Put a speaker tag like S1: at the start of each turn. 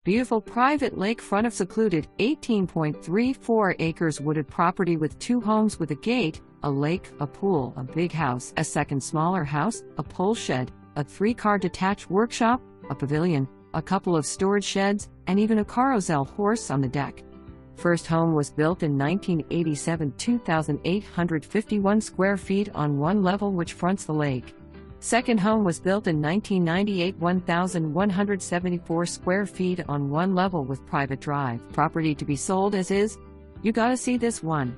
S1: Beautiful private lakefront of secluded 18.34 acres wooded property with 2 homes with a gate, a lake, a pool, a big house, a second smaller house, a pole shed, a 3-car detached workshop, a pavilion, a couple of storage sheds, and even a caroselle horse on the deck. First home was built in 1987, 2,851 square feet on one level which fronts the lake. Second home was built in 1998, 1,174 square feet on one level with private drive. Property to be sold as is. You gotta see this one.